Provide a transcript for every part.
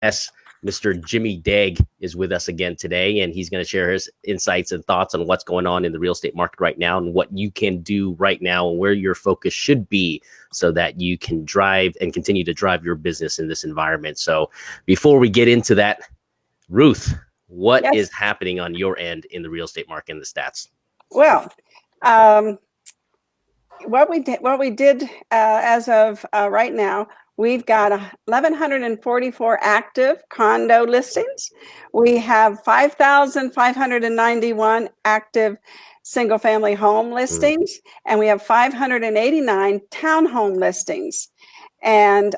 guest, Mr. Jimmy Dague, is with us again today, and he's going to share his insights and thoughts on what's going on in the real estate market right now and what you can do right now and where your focus should be so that you can drive and continue to drive your business in this environment. So before we get into that, Ruth, what is happening on your end in the real estate market and the stats? Well, what we did as of right now, we've got 1,144 active condo listings. We have 5,591 active single-family home listings, and we have 589 townhome listings. And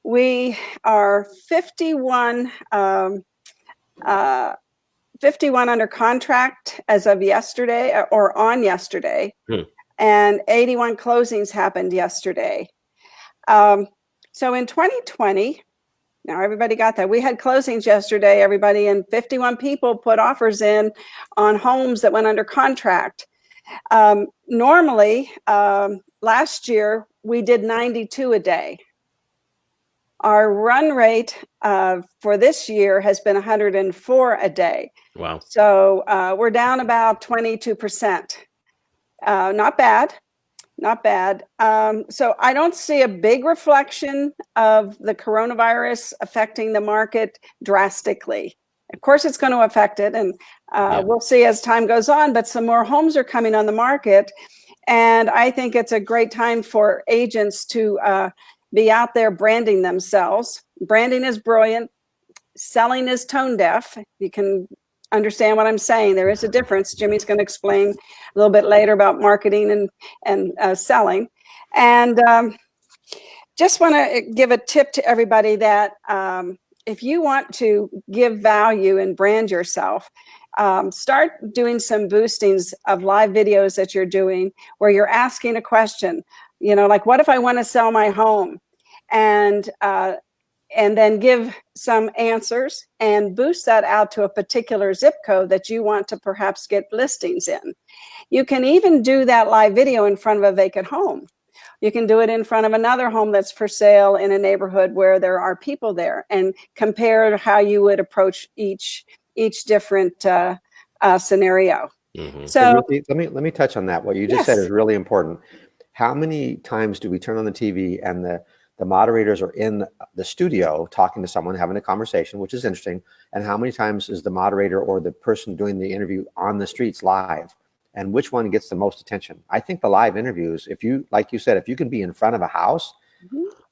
we are 51 under contract as of yesterday or on yesterday, and 81 closings happened yesterday. So in 2020, now everybody got that. We had closings yesterday, everybody, and 51 people put offers in on homes that went under contract. Normally, last year, we did 92 a day. Our run rate for this year has been 104 a day. Wow. So we're down about 22%. Not bad. Not bad. So I don't see a big reflection of the coronavirus affecting the market drastically. Of course, it's going to affect it, and we'll see as time goes on, but some more homes are coming on the market. And I think it's a great time for agents to be out there branding themselves. Branding is brilliant. Selling is tone deaf. You can understand what I'm saying. There is a difference. Jimmy's going to explain a little bit later about marketing and selling. And just want to give a tip to everybody that if you want to give value and brand yourself, start doing some boostings of live videos that you're doing where you're asking a question, like, what if I want to sell my home? And then give some answers and boost that out to a particular zip code that you want to perhaps get listings in. You can even do that live video in front of a vacant home. You can do it in front of another home that's for sale in a neighborhood where there are people there, and compare how you would approach each different scenario. Mm-hmm. So Ruthie, let me touch on that. What you just said is really important. How many times do we turn on the TV and the moderators are in the studio talking to someone, having a conversation, which is interesting. And how many times is the moderator or the person doing the interview on the streets live? And which one gets the most attention? I think the live interviews, if you, like you said, if you can be in front of a house,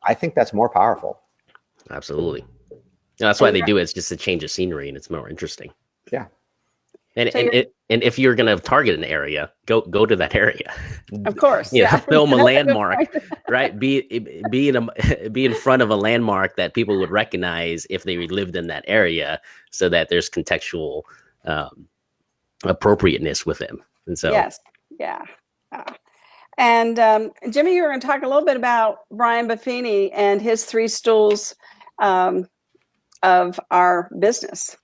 I think that's more powerful. Absolutely. That's why they do it. It's just a change of scenery and it's more interesting. Yeah. And if you're going to target an area, go to that area. Of course, film a landmark, right? Be in front of a landmark that people would recognize if they lived in that area, so that there's contextual appropriateness with them. And so, and Jimmy, you were going to talk a little bit about Brian Buffini and his three stools of our business.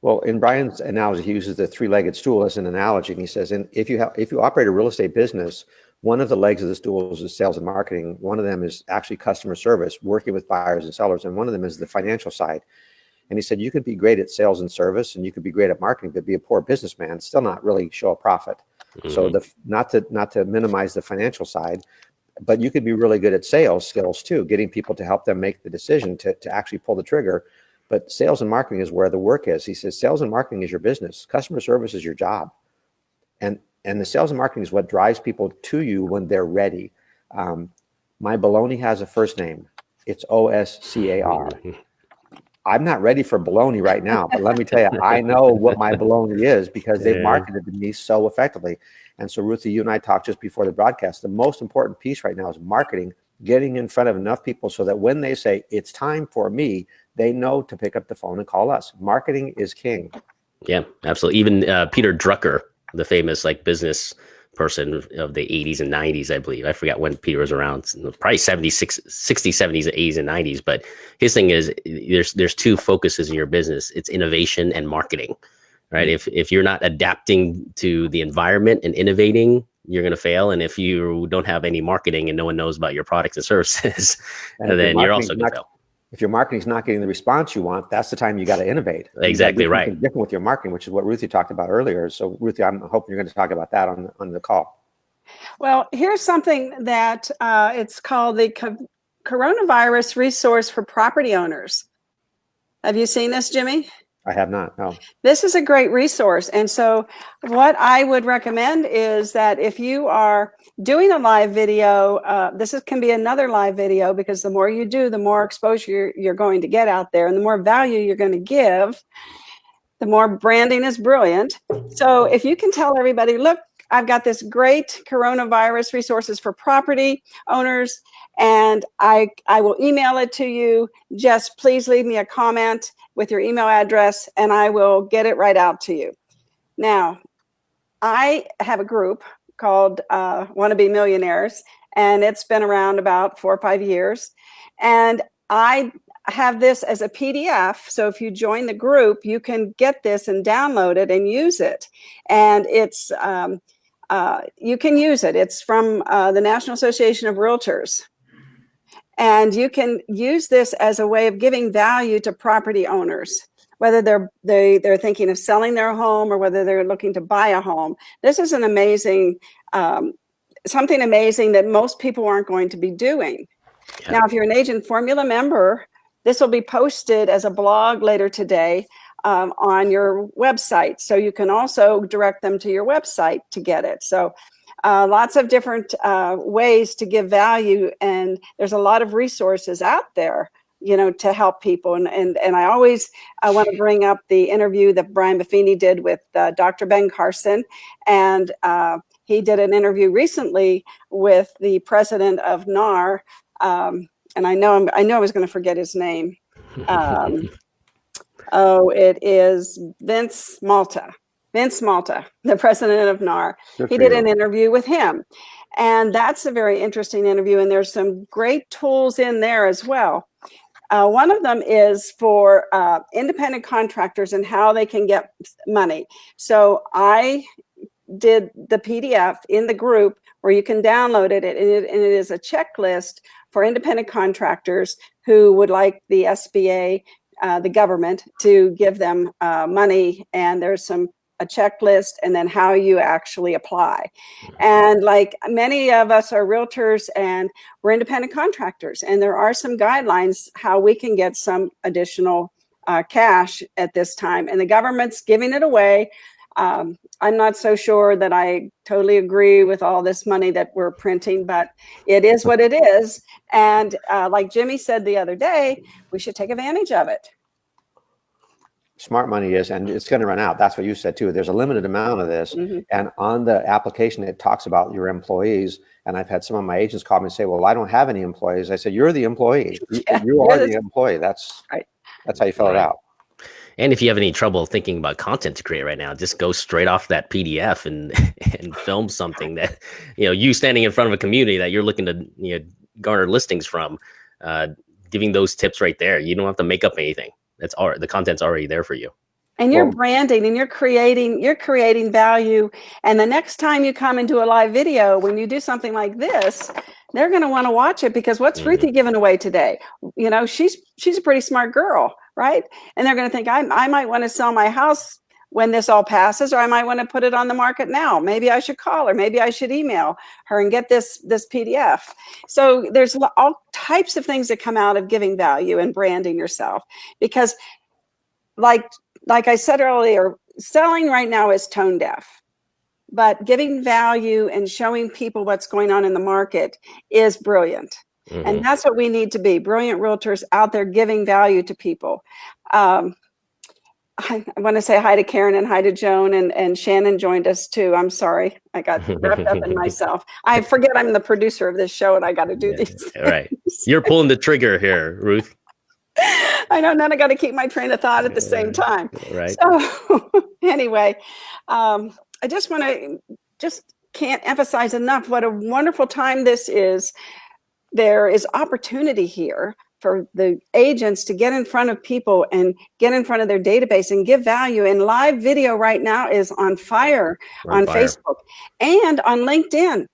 Well, in Brian's analogy, he uses the three-legged stool as an analogy, and he says, if you operate a real estate business, one of the legs of the stool is sales and marketing. One of them is actually customer service, working with buyers and sellers, and one of them is the financial side. And he said, you could be great at sales and service, and you could be great at marketing, but be a poor businessman, still not really show a profit. Mm-hmm. So not to minimize the financial side, but you could be really good at sales skills too, getting people to help them make the decision to actually pull the trigger. But sales and marketing is where the work is. He says, sales and marketing is your business. Customer service is your job. And the sales and marketing is what drives people to you when they're ready. My baloney has a first name. It's OSCAR. I'm not ready for baloney right now, but let me tell you, I know what my baloney is because they've marketed to me so effectively. And so, Ruthie, you and I talked just before the broadcast. The most important piece right now is marketing, getting in front of enough people so that when they say, it's time for me, they know to pick up the phone and call us. Marketing is king. Yeah, absolutely. Even Peter Drucker, the famous business person of the 80s and 90s, I believe. I forgot when Peter was around, probably 60s, 70s, 80s, and 90s. But his thing is there's two focuses in your business. It's innovation and marketing, right? If you're not adapting to the environment and innovating, you're going to fail. And if you don't have any marketing and no one knows about your products and services, then you're also going to fail. If your marketing's not getting the response you want, that's the time you got to innovate. Exactly right. Different with your marketing, which is what Ruthie talked about earlier. So Ruthie, I'm hoping you're going to talk about that on the call. Well, here's something that it's called the Coronavirus Resource for Property Owners. Have you seen this, Jimmy? I have not, no. This is a great resource. And so what I would recommend is that if you are doing a live video, can be another live video, because the more you do, the more exposure you're going to get out there, and the more value you're going to give, the more branding is brilliant. So if you can tell everybody, look, I've got this great coronavirus resources for property owners, and I will email it to you. Just please leave me a comment with your email address, and I will get it right out to you. Now, I have a group called Wannabe Millionaires, and it's been around about 4 or 5 years. And I have this as a PDF. So if you join the group, you can get this and download it and use it. And it's you can use it. It's from the National Association of Realtors. And you can use this as a way of giving value to property owners, whether they're thinking of selling their home or whether they're looking to buy a home. This is an amazing, something amazing that most people aren't going to be doing. Yeah. Now, if you're an Agent Formula member, this will be posted as a blog later today on your website. So you can also direct them to your website to get it. So lots of different ways to give value, and there's a lot of resources out there, to help people. And I always want to bring up the interview that Brian Buffini did with Dr. Ben Carson, and he did an interview recently with the president of NAR, and I know I was going to forget his name. It is Vince Malta, the president of NAR. He did an interview with him. And that's a very interesting interview. And there's some great tools in there as well. One of them is for independent contractors and how they can get money. So I did the PDF in the group where you can download it. And it is a checklist for independent contractors who would like the SBA, the government, to give them money. And there's a checklist, and then how you actually apply. And like many of us are realtors and we're independent contractors, and there are some guidelines how we can get some additional cash at this time, and the government's giving it away. I'm not so sure that I totally agree with all this money that we're printing, but it is what it is. And like Jimmy said the other day, we should take advantage of it. Smart money is, and it's going to run out. That's what you said too. There's a limited amount of this. Mm-hmm. And on the application, it talks about your employees. And I've had some of my agents call me and say, well, I don't have any employees. I said, you're the employee. You are the employee. That's right. That's how you fill it out. And if you have any trouble thinking about content to create right now, just go straight off that PDF and film something that, you standing in front of a community that you're looking to, garner listings from, giving those tips right there. You don't have to make up anything. The content's already there for you. And you're branding and you're creating value. And the next time you come into a live video, when you do something like this, they're going to want to watch it, because what's Ruthie giving away today? She's a pretty smart girl, right? And they're going to think, I might want to sell my house when this all passes, or I might want to put it on the market now. Maybe I should call her. Maybe I should email her and get this PDF. So there's all types of things that come out of giving value and branding yourself, because like I said earlier, selling right now is tone deaf, but giving value and showing people what's going on in the market is brilliant. Mm-hmm. And that's what we need to be, brilliant realtors out there giving value to people. I want to say hi to Karen and hi to Joan, and Shannon joined us too. I'm sorry. I got wrapped up in myself. I forget I'm the producer of this show and I got to do these things. Right. You're pulling the trigger here, Ruth. I know, and then I got to keep my train of thought at the same time. Right. So anyway, I can't emphasize enough what a wonderful time this is. There is opportunity here for the agents to get in front of people and get in front of their database and give value. And live video right now is on fire on Facebook and on LinkedIn.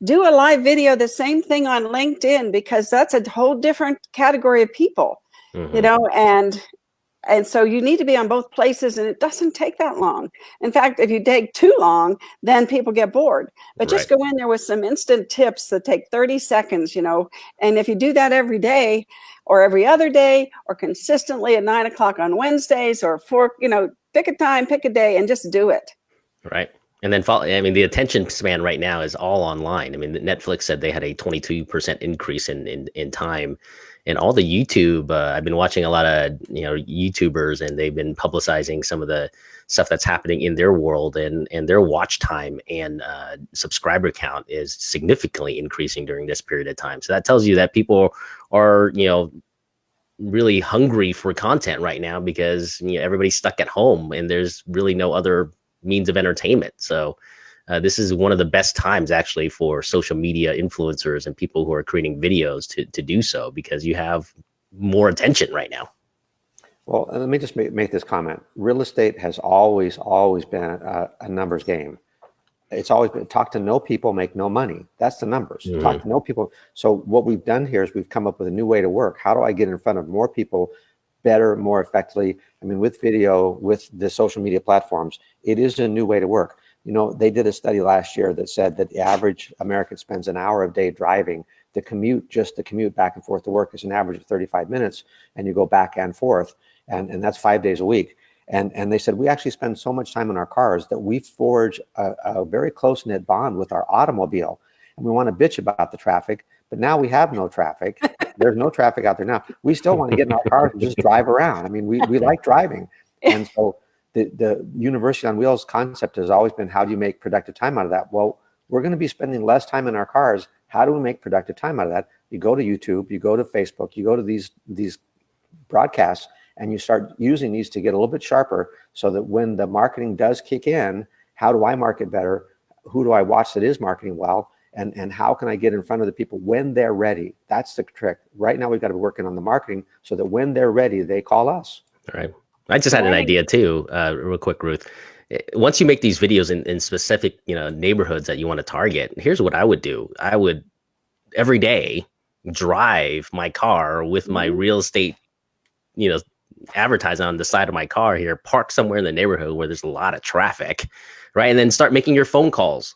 Do a live video, the same thing on LinkedIn, because that's a whole different category of people. you know, and so you need to be on both places, and it doesn't take that long. In fact, if you take too long, then people get bored. But just go in there with some instant tips that take 30 seconds, you know, and if you do that every day or every other day or consistently at 9 o'clock on Wednesdays or 4, you know, pick a time, pick a day, and just do it. Right. And then follow, I mean, the attention span right now is all online. I mean, Netflix said they had a 22% increase in time. And all the YouTube, I've been watching a lot of, you know, YouTubers, and they've been publicizing some of the stuff that's happening in their world, and their watch time and subscriber count is significantly increasing during this period of time. So that tells you that people are, you know, really hungry for content right now, because, you know, everybody's stuck at home and there's really no other means of entertainment. So this is one of the best times actually for social media influencers and people who are creating videos to do so, because you have more attention right now. Well, let me just make this comment. Real estate has always been a numbers game. It's always been talk to no people, make no money. That's the numbers. Talk to no people. So what we've done here is we've come up with a new way to work. How do I get in front of more people better, more effectively? I mean, with video, with the social media platforms, it is a new way to work. You know, they did a study last year that said that the average American spends an hour a day driving. The commute back and forth to work is an average of 35 minutes, and you go back and forth, and that's 5 days a week. And they said, we actually spend so much time in our cars that we forge a very close-knit bond with our automobile. And we want to bitch about the traffic, but now we have no traffic. There's no traffic out there now. We still want to get in our cars and just drive around. I mean, we like driving. And so the University on Wheels concept has always been, how do you make productive time out of that? Well, we're going to be spending less time in our cars. How do we make productive time out of that? You go to YouTube, you go to Facebook, you go to these broadcasts, and you start using these to get a little bit sharper, so that when the marketing does kick in, how do I market better? Who do I watch that is marketing well? And how can I get in front of the people when they're ready? That's the trick. Right now, we've got to be working on the marketing so that when they're ready, they call us. All right. I just had an idea too, real quick, Ruth. Once you make these videos in specific, you know, neighborhoods that you want to target, here's what I would do. I would every day drive my car with my real estate, you know, advertising on the side of my car here, park somewhere in the neighborhood where there's a lot of traffic, right? And then start making your phone calls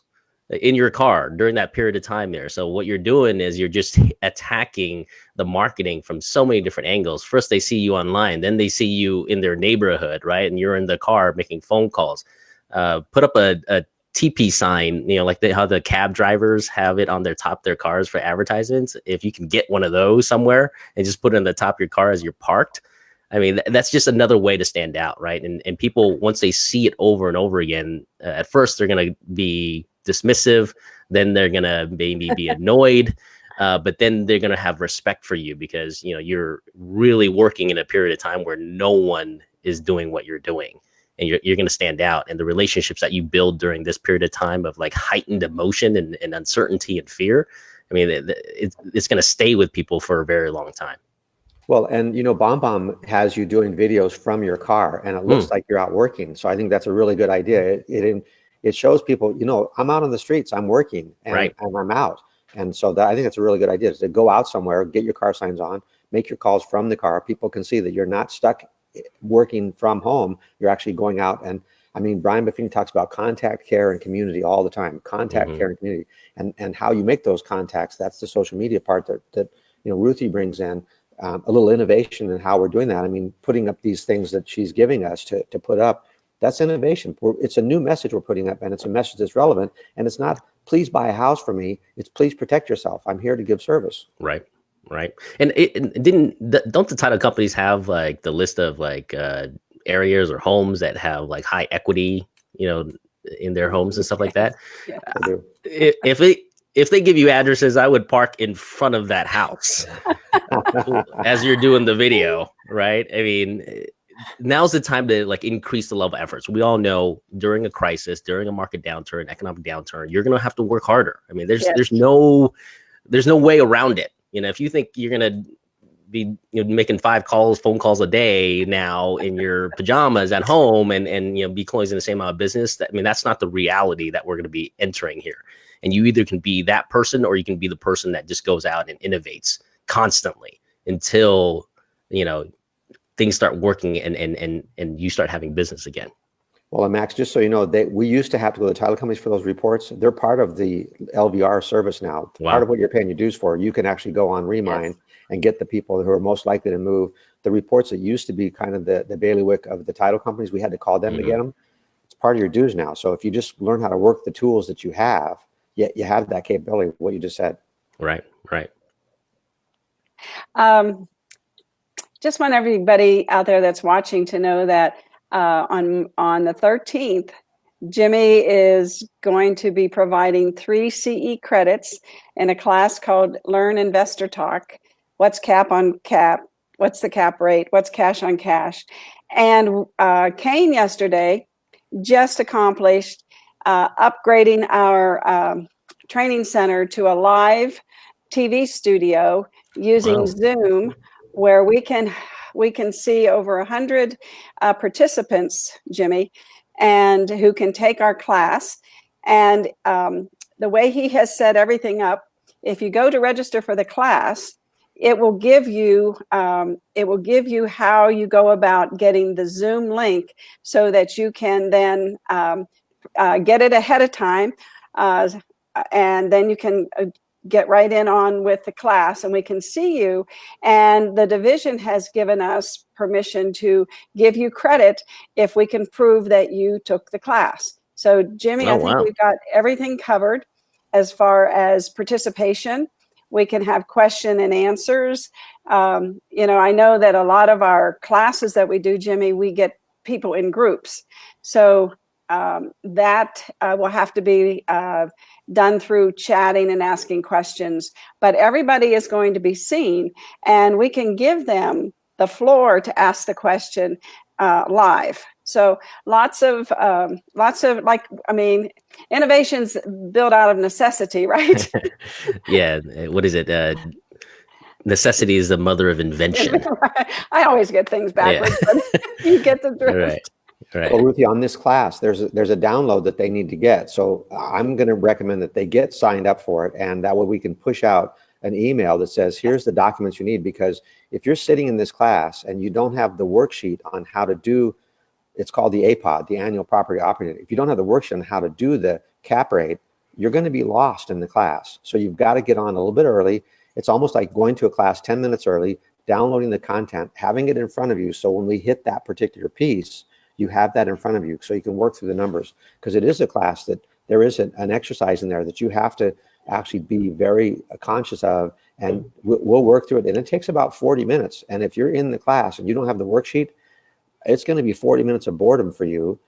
in your car during that period of time there. So what you're doing is you're just attacking the marketing from so many different angles. First, they see you online, then they see you in their neighborhood, right? And you're in the car making phone calls. Put up a TP sign, you know, like how the cab drivers have it on their top of their cars for advertisements. If you can get one of those somewhere and just put it on the top of your car as you're parked, I mean, that's just another way to stand out, right? And people, once they see it over and over again, at first they're going to be dismissive, then they're going to maybe be annoyed, but then they're going to have respect for you, because, you know, you're really working in a period of time where no one is doing what you're doing, and you're going to stand out. And the relationships that you build during this period of time of like heightened emotion and uncertainty and fear, I mean, it's going to stay with people for a very long time. Well, and you know, BombBomb has you doing videos from your car, and it looks like you're out working. So I think that's a really good idea. It shows people, you know, I'm out on the streets, I'm working, and I'm out. And so I think that's a really good idea, is to go out somewhere, get your car signs on, make your calls from the car. People can see that you're not stuck working from home. You're actually going out. And I mean, Brian Buffini talks about contact, care, and community all the time. Contact, care, and community, and how you make those contacts. That's the social media part that you know, Ruthie brings in. A little innovation in how we're doing that. I mean, putting up these things that she's giving us to put up, that's innovation. It's a new message we're putting up, and it's a message that's relevant. And it's not, please buy a house for me. It's, please protect yourself. I'm here to give service. Right. And don't the title companies have like the list of like areas or homes that have like high equity, you know, in their homes and stuff like that? Yeah. If they give you addresses, I would park in front of that house as you're doing the video, right? I mean, now's the time to like increase the level of efforts. We all know during a crisis, during a market downturn, economic downturn, you're going to have to work harder. I mean, there's no way around it. You know, if you think you're going to be, you know, making 5 phone calls a day now in your pajamas at home and you know, be closing the same amount of business, I mean, that's not the reality that we're going to be entering here. And you either can be that person, or you can be the person that just goes out and innovates constantly until things start working and you start having business again. Well, and Max, just so you know, we used to have to go to the title companies for those reports. They're part of the LVR service now. Wow. Part of what you're paying your dues for, you can actually go on Remind and get the people who are most likely to move. The reports that used to be kind of the bailiwick of the title companies, we had to call them to get them. It's part of your dues now. So if you just learn how to work the tools that you have, you have that capability, what you just said. Right. Just want everybody out there that's watching to know that on the 13th, Jimmy is going to be providing 3 CE credits in a class called Learn Investor Talk. What's cap on cap? What's the cap rate? What's cash on cash? And Kane yesterday just accomplished upgrading our training center to a live TV studio using Zoom, where we can see over 100 participants, Jimmy, and who can take our class. And the way he has set everything up, if you go to register for the class, it will give you how you go about getting the Zoom link so that you can then get it ahead of time, and then you can get right in on with the class and we can see you. And the division has given us permission to give you credit if we can prove that you took the class. So Jimmy, I think we've got everything covered as far as participation. We can have question and answers. I know that a lot of our classes that we do, Jimmy, we get people in groups. So that will have to be done through chatting and asking questions, but everybody is going to be seen and we can give them the floor to ask the question live. So lots of innovations built out of necessity, right? Yeah. What is it? Necessity is the mother of invention. I always get things backwards, but you get the drift. Right. Well, Ruthie, on this class, there's a download that they need to get. So I'm going to recommend that they get signed up for it. And that way we can push out an email that says, here's the documents you need. Because if you're sitting in this class and you don't have the worksheet on how to do, it's called the APOD, the annual property operating. If you don't have the worksheet on how to do the cap rate, you're going to be lost in the class. So you've got to get on a little bit early. It's almost like going to a class 10 minutes early, downloading the content, having it in front of you. So when we hit that particular piece, you have that in front of you so you can work through the numbers, because it is a class that there is an exercise in there that you have to actually be very conscious of, and we'll work through it. And it takes about 40 minutes. And if you're in the class and you don't have the worksheet, it's going to be 40 minutes of boredom for you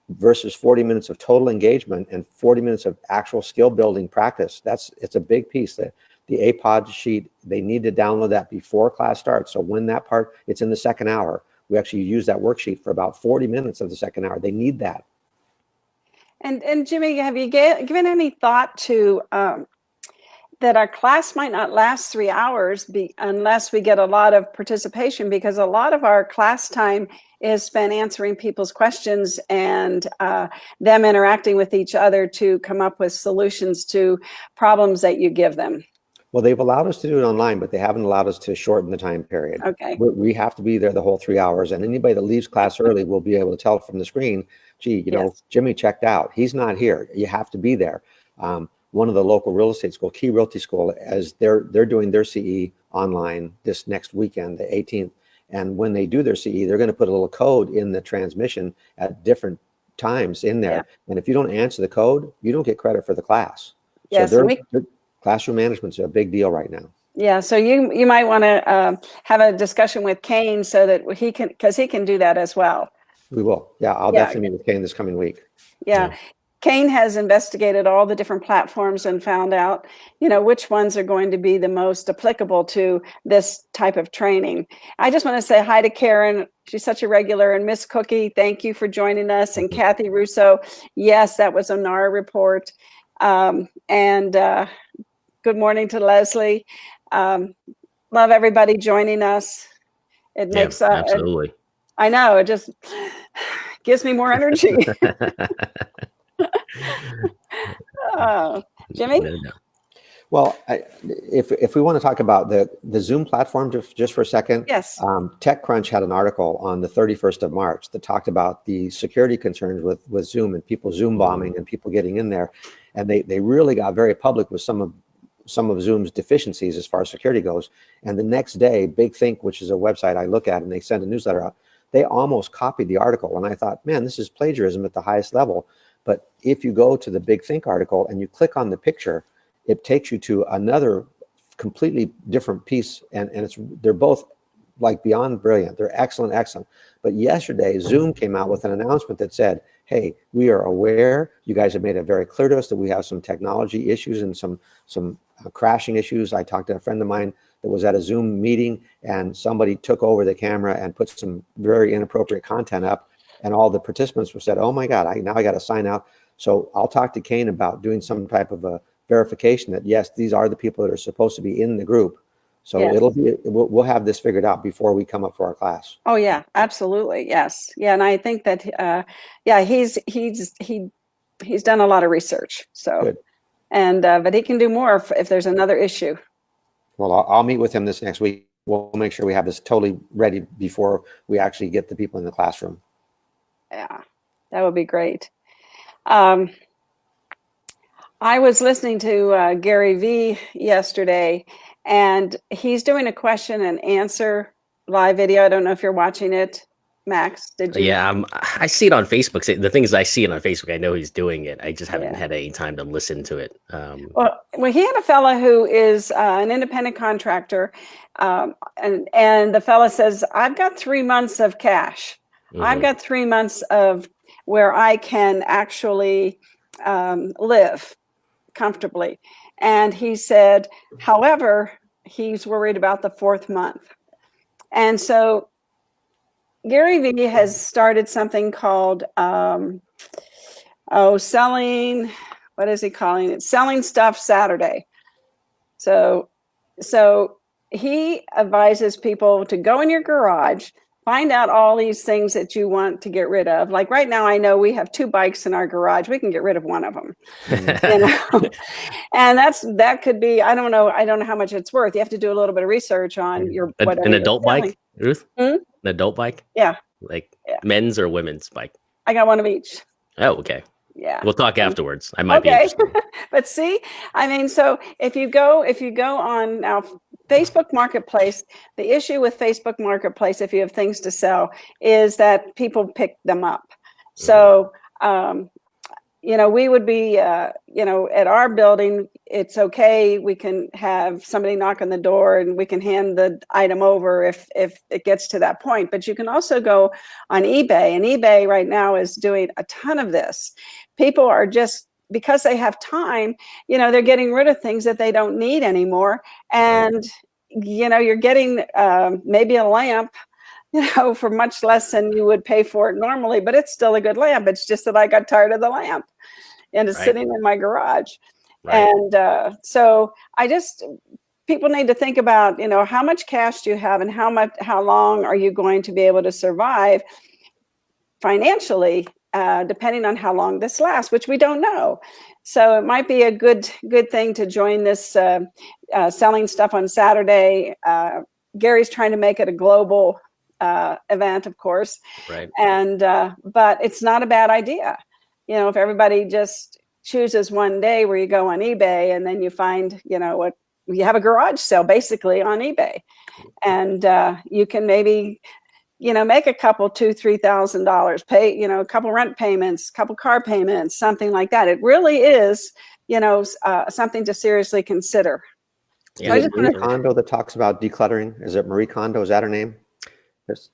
versus 40 minutes of total engagement and 40 minutes of actual skill building practice. It's a big piece. The APOD sheet, they need to download that before class starts. So when that part, it's in the second hour. We actually use that worksheet for about 40 minutes of the second hour. They need that. And Jimmy, have you given any thought to that our class might not last 3 hours unless we get a lot of participation, because a lot of our class time is spent answering people's questions and them interacting with each other to come up with solutions to problems that you give them. Well, they've allowed us to do it online, but they haven't allowed us to shorten the time period. Okay. We have to be there the whole 3 hours, and anybody that leaves class early will be able to tell from the screen, gee, Jimmy checked out. He's not here. You have to be there. One of the local real estate school, Key Realty School, as they're doing their CE online this next weekend, the 18th. And when they do their CE, they're going to put a little code in the transmission at different times in there. Yeah. And if you don't answer the code, you don't get credit for the class. Yes, so classroom management's a big deal right now. Yeah, so you might want to have a discussion with Kane so that he can do that as well. We will. Yeah, I'll definitely meet with Kane this coming week. Yeah. Kane has investigated all the different platforms and found out, which ones are going to be the most applicable to this type of training. I just want to say hi to Karen. She's such a regular. And Miss Cookie, thank you for joining us. And Kathy Russo, yes, that was on our report. And good morning to Leslie. Love everybody joining us. It makes absolutely. I know, it just gives me more energy. Jimmy? Well, if we want to talk about the Zoom platform just for a second, Yes. TechCrunch had an article on the 31st of March that talked about the security concerns with Zoom and people Zoom bombing and people getting in there, and they really got very public with some of Zoom's deficiencies as far as security goes. And the next day, Big Think, which is a website I look at, and they send a newsletter out, they almost copied the article, and I thought, man, this is plagiarism at the highest level. But if you go to the Big Think article and you click on the picture, it takes you to another completely different piece, and they're both like beyond brilliant. They're excellent. But yesterday, Zoom came out with an announcement that said, hey, we are aware, you guys have made it very clear to us that we have some technology issues and some crashing issues. I talked to a friend of mine that was at a Zoom meeting, and somebody took over the camera and put some very inappropriate content up, and all the participants were said, oh my God, now I got to sign out. So I'll talk to Kane about doing some type of a verification that yes, these are the people that are supposed to be in the group. So Yes. we'll have this figured out before we come up for our class. Oh yeah, absolutely. Yes. Yeah. And I think that, he's done a lot of research. So, Good. and, but he can do more if there's another issue. Well, I'll meet with him this next week. We'll make sure we have this totally ready before we actually get the people in the classroom. Yeah, that would be great. I was listening to Gary Vee yesterday, and he's doing a question and answer live video. I don't know if you're watching it, Max. Did you? Yeah, I see it on Facebook. The thing is, I see it on Facebook. I know he's doing it. I just haven't had any time to listen to it. Well, he had a fella who is an independent contractor, and the fella says, "I've got 3 months of cash. I've got 3 months of where I can actually live comfortably." And he said, however, he's worried about the 4th month. And so Gary Vee has started something called selling, what is he calling it? Selling Stuff Saturday. So he advises people to go in your garage, find out all these things that you want to get rid of. Like right now, I know we have 2 bikes in our garage. We can get rid of one of them, and that could be, I don't know how much it's worth. You have to do a little bit of research on your whatever. An adult bike, Ruth? Hmm? An adult bike? Yeah. Like men's or women's bike? I got one of each. Oh, okay. Yeah. We'll talk afterwards. I might be interested. But see, I mean, so if you go on now Facebook Marketplace, the issue with Facebook Marketplace, if you have things to is that people pick them up. So, we would be, at our building, it's okay. We can have somebody knock on the door and we can hand the item over if it gets to that point. But you can also go on eBay, and eBay right now is doing a ton of this. People are just, because they have time, they're getting rid of things that they don't need anymore. And, you're getting maybe a lamp, for much less than you would pay for it normally, but it's still a good lamp. It's just that I got tired of the lamp and it's sitting in my garage. Right. And so people need to think about, how much cash do you have and how long are you going to be able to survive financially, depending on how long this lasts, which we don't know. So it might be a good thing to join this selling stuff on Saturday. Gary's trying to make it a global event, of course. Right. And but it's not a bad idea. If everybody just chooses one day where you go on eBay and then you find, what you have a garage sale basically on eBay, and you can maybe make a couple $2,000-$3,000, pay, a couple rent payments, couple car payments, something like that. It really is, something to seriously consider. Yeah, so Marie Kondo that talks about decluttering. Is it Marie Kondo? Is that her name? Yes.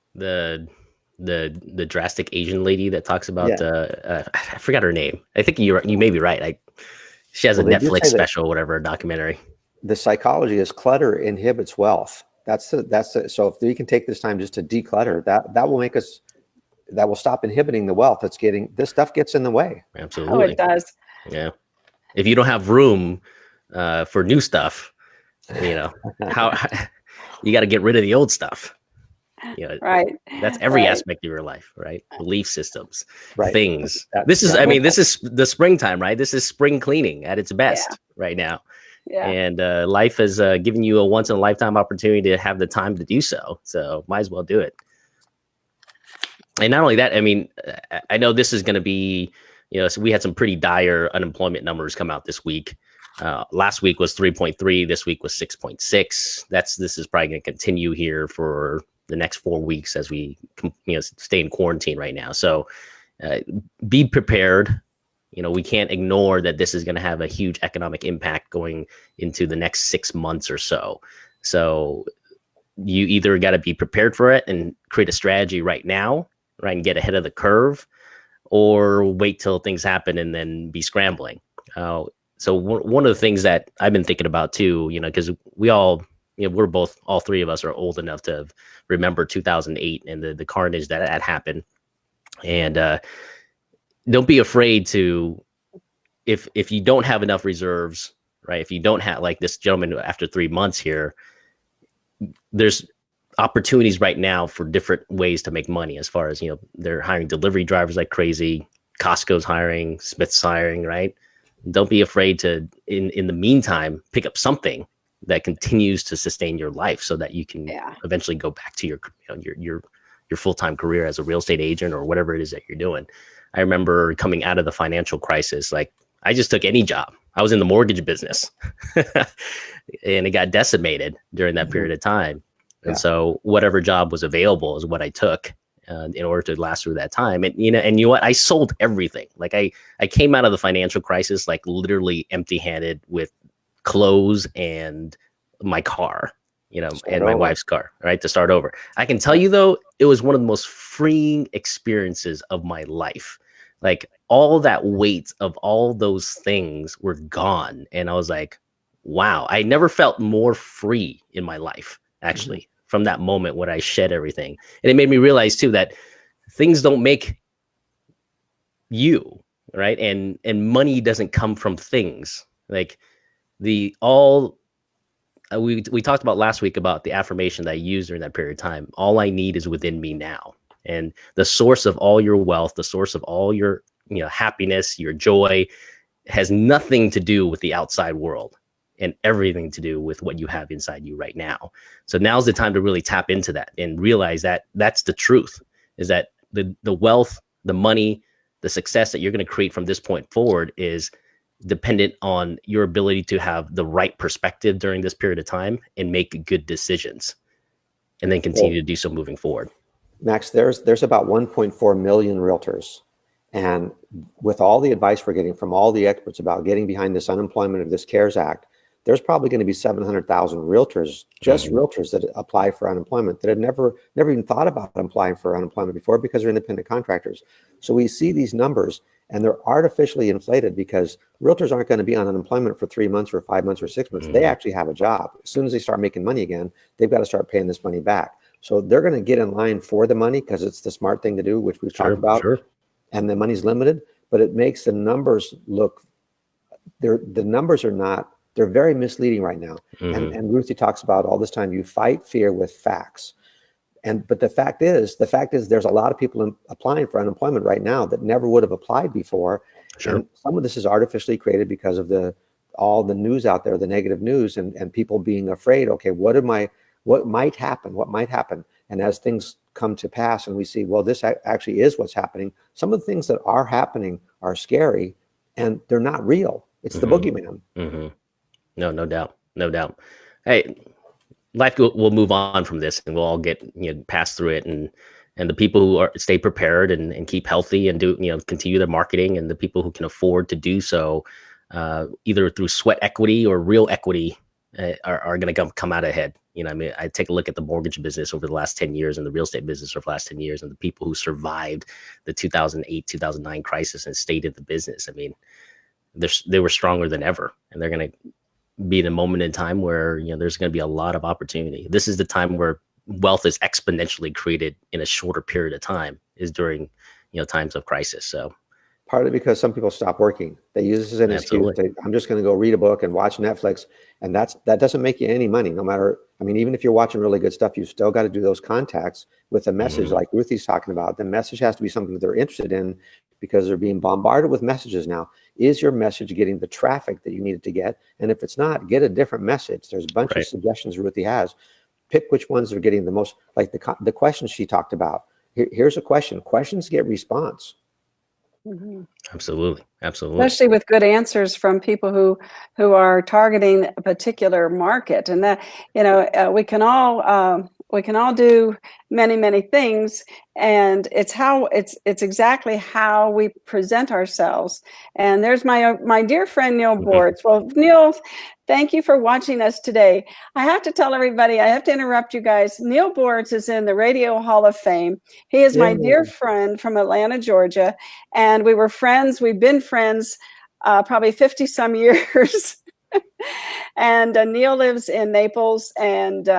The drastic Asian lady that talks about I forgot her name. I think you may be right. She has a Netflix special, whatever, a documentary. The psychology is clutter inhibits wealth. So if we can take this time just to declutter, that will stop inhibiting the wealth. This stuff gets in the way. Absolutely. Oh, it does. Yeah. If you don't have room for new stuff, how you got to get rid of the old stuff. Right. That's every aspect of your life, right? Belief systems, things. This is the springtime, right? This is spring cleaning at its best right now. Yeah. And life has given you a once in a lifetime opportunity to have the time to do so. So might as well do it. And not only that, I mean, I know this is going to be, so we had some pretty dire unemployment numbers come out this week. Last week was 3.3. This week was 6.6. This is probably going to continue here for the next 4 weeks as we, stay in quarantine right now. So be prepared. We can't ignore that this is going to have a huge economic impact going into the next 6 months or so. So you either got to be prepared for it and create a strategy right now, right, and get ahead of the curve, or wait till things happen and then be scrambling. So one of the things that I've been thinking about too, because we all, all three of us are old enough to remember 2008 and the carnage that happened. And don't be afraid to, if you don't have enough reserves, right? If you don't have, like this gentleman after 3 months here, there's opportunities right now for different ways to make money, as far as, they're hiring delivery drivers like crazy. Costco's hiring, Smith's hiring, right? Don't be afraid to, in the meantime, pick up something that continues to sustain your life so that you can eventually go back to your full-time career as a real estate agent or whatever it is that you're doing. I remember coming out of the financial crisis, like I just took any job. I was in the mortgage business and it got decimated during that period of time. And so whatever job was available is what I took in order to last through that time. And, you know what? I sold everything. Like I came out of the financial crisis, like literally empty handed with clothes and my car, and my wife's car, right, to start over. I can tell you though, it was one of the most freeing experiences of my life. Like all that weight of all those things were gone. And I was like, wow, I never felt more free in my life, actually, from that moment when I shed everything. And it made me realize too, that things don't make you, right? And money doesn't come from things. Like we talked about last week about the affirmation that I used during that period of time. All I need is within me now. And the source of all your wealth, the source of all your, happiness, your joy, has nothing to do with the outside world and everything to do with what you have inside you right now. So now's the time to really tap into that and realize that that's the truth, is that the wealth, the money, the success that you're going to create from this point forward is dependent on your ability to have the right perspective during this period of time and make good decisions, and then continue to do so moving forward. Max, there's about 1.4 million realtors. And with all the advice we're getting from all the experts about getting behind this unemployment of this CARES Act, there's probably going to be 700,000 realtors, just realtors that apply for unemployment that had never even thought about applying for unemployment before because they're independent contractors. So we see these numbers and they're artificially inflated because realtors aren't going to be on unemployment for 3 months or 5 months or 6 months. They actually have a job. As soon as they start making money again, they've got to start paying this money back. So they're going to get in line for the money because it's the smart thing to do, which we've talked about. And the money's limited, but it makes the numbers look, the numbers are not, they're very misleading right now. And Ruthie talks about all this time, you fight fear with facts. But the fact is there's a lot of people applying for unemployment right now that never would have applied before. And some of this is artificially created because of all the news out there, the negative news, and people being afraid, okay, what might happen? And as things come to pass and we see, well, this actually is what's happening. Some of the things that are happening are scary and they're not real. It's the boogeyman. No doubt. Hey, life will move on from this and we'll all get, pass through it. And the people who stay prepared and keep healthy and do, continue their marketing, and the people who can afford to do so, either through sweat equity or real equity, are going to come out ahead. I take a look at the mortgage business over the last 10 years and the real estate business over the last 10 years, and the people who survived the 2008, 2009 crisis and stayed in the business. I mean, they were stronger than ever, and they're going to be in a moment in time where, there's going to be a lot of opportunity. This is the time where wealth is exponentially created in a shorter period of time, is during, times of crisis. So Partly because some people stop working. They use this as an excuse. I'm just going to go read a book and watch Netflix. And that doesn't make you any money, no matter, I mean, even if you're watching really good stuff, you still got to do those contacts with a message like Ruthie's talking about. The message has to be something that they're interested in, because they're being bombarded with messages now. Is your message getting the traffic that you need it to get? And if it's not, get a different message. There's a bunch of suggestions Ruthie has. Pick which ones are getting the most, like the questions she talked about. Here's a question. Questions get response. Absolutely. Especially with good answers from people who are targeting a particular market. And that, we can all do many things, and it's exactly how we present ourselves. And there's my dear friend Neil Boards. Well, Neil, thank you for watching us today. I have to tell everybody, I have to interrupt you guys. Neil Boards is in the Radio Hall of Fame. He is my dear friend from Atlanta, Georgia, and we were friends. We've been friends probably 50 some years. And Neil lives in Naples, and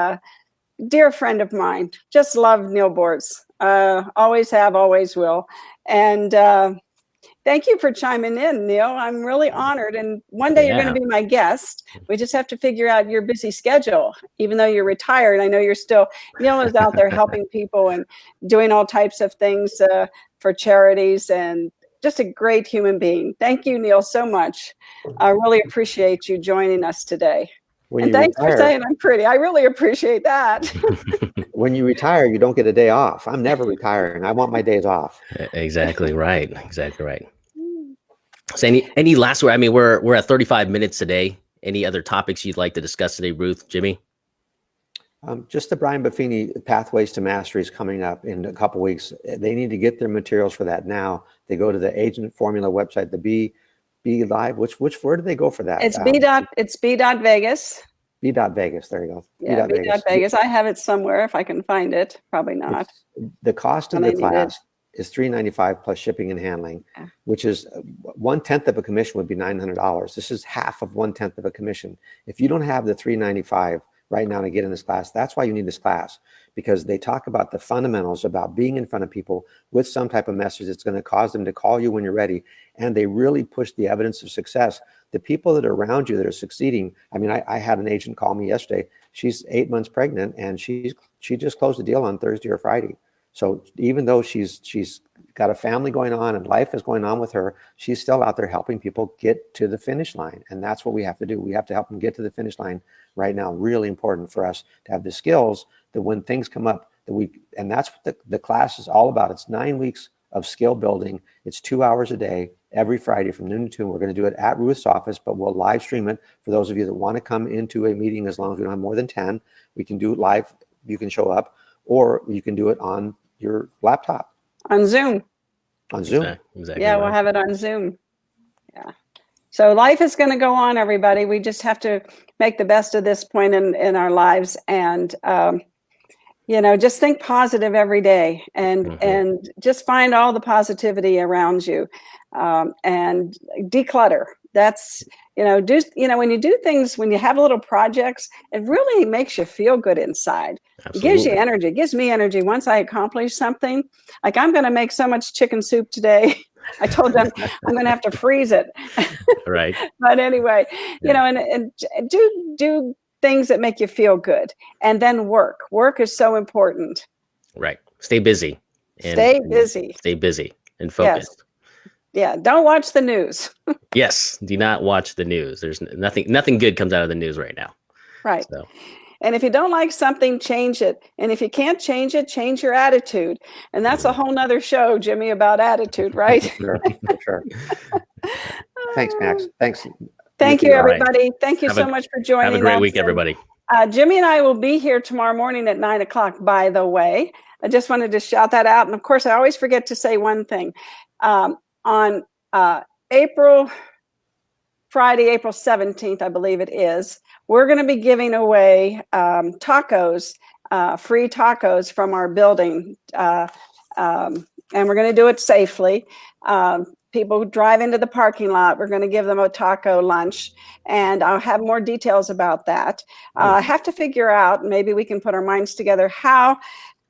dear friend of mine. Just love Neil Boards. Always have, always will. And thank you for chiming in, Neil. I'm really honored. And one day you're going to be my guest. We just have to figure out your busy schedule. Even though you're retired, I know you're still, Neil is out there helping people and doing all types of things for charities, and just a great human being. Thank you, Neil, so much. I really appreciate you joining us today. And thanks for saying I'm pretty. I really appreciate that. When you retire, you don't get a day off. I'm never retiring. I want my days off. Exactly right. Exactly right. So any last word? I mean, we're at 35 minutes today. Any other topics you'd like to discuss today, Ruth, Jimmy? Just the Brian Buffini Pathways to Mastery is coming up in a couple weeks. They need to get their materials for that now. They go to the Agent Formula website, the B Live. Where do they go for that? It's B.Vegas. B.Vegas. There you go. Yeah, B.Vegas. I have it somewhere if I can find it. Probably not. The cost of the class is $395 plus shipping and handling, which is 1/10 of a commission would be $900. This is half of 1/10 of a commission. If you don't have the $395 right now to get in this class, that's why you need this class, because they talk about the fundamentals about being in front of people with some type of message that's going to cause them to call you when you're ready. And they really push the evidence of success. The people that are around you that are succeeding. I mean, I had an agent call me yesterday. She's 8 months pregnant, and she just closed a deal on Thursday or Friday. So even though she's got a family going on and life is going on with her, she's still out there helping people get to the finish line. And that's what we have to do. We have to help them get to the finish line right now. Really important for us to have the skills that when things come up, and that's what the class is all about. It's 9 weeks of skill building. It's 2 hours a day, every Friday from noon to 2. We're going to do it at Ruth's office, but we'll live stream it for those of you that want to come into a meeting. As long as we don't have more than 10, we can do it live. You can show up, or you can do it on your laptop. On Zoom. Exactly. Yeah, we'll have it on Zoom. Yeah. So life is going to go on, everybody. We just have to make the best of this point in our lives, and just think positive every day, and just find all the positivity around you, and declutter. That's when you do things, when you have little projects, it really makes you feel good inside. Absolutely. It gives you energy. It gives me energy. Once I accomplish something, like I'm going to make so much chicken soup today. I told them I'm going to have to freeze it. Right. But anyway, and do things that make you feel good, and then work. Work is so important. Right. Stay busy. Stay busy and focused. Yes. Yeah, don't watch the news. Yes, do not watch the news. There's nothing good comes out of the news right now. Right. So. And if you don't like something, change it. And if you can't change it, change your attitude. And that's a whole nother show, Jimmy, about attitude, right? For sure. Thanks, Max. Thanks. Thank you, everybody. Right. Thank you so much for joining us. Have a great week, everybody. Jimmy and I will be here tomorrow morning at 9:00, by the way. I just wanted to shout that out. And of course, I always forget to say one thing. On Friday, April 17th, I believe it is, we're going to be giving away tacos, free tacos from our building. And we're going to do it safely. People who drive into the parking lot, we're going to give them a taco lunch. And I'll have more details about that. I have to figure out, maybe we can put our minds together, how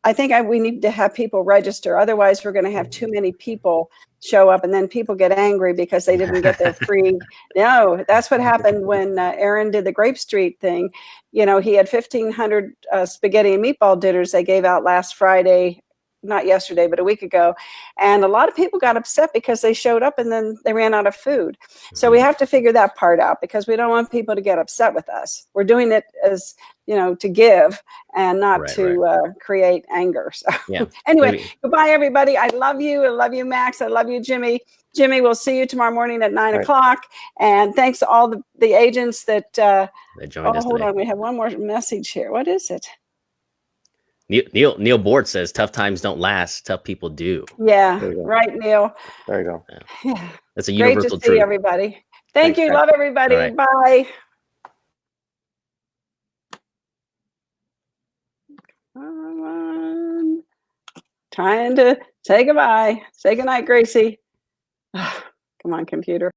I think we need to have people register. Otherwise, we're going to have too many people show up, and then people get angry because they didn't get their free. No, that's what happened when Aaron did the Grape Street thing. You know, he had 1,500 spaghetti and meatball dinners they gave out last Friday. Not yesterday, but a week ago. And a lot of people got upset because they showed up and then they ran out of food. So we have to figure that part out, because we don't want people to get upset with us. We're doing it as, you know, to give and not to create anger. So anyway, goodbye, everybody. I love you. I love you, Max. I love you, Jimmy. Jimmy, we'll see you tomorrow morning at 9 o'clock. And thanks to all the agents that joined us. Hold on. We have one more message here. What is it? Neil Board says tough times don't last, tough people do. Yeah, right, Neil. There you go. Yeah. That's a universal truth. Great to see everybody. Thanks, you. Love everybody. Right. Bye. Trying to say goodbye. Say goodnight, Gracie. Come on, computer.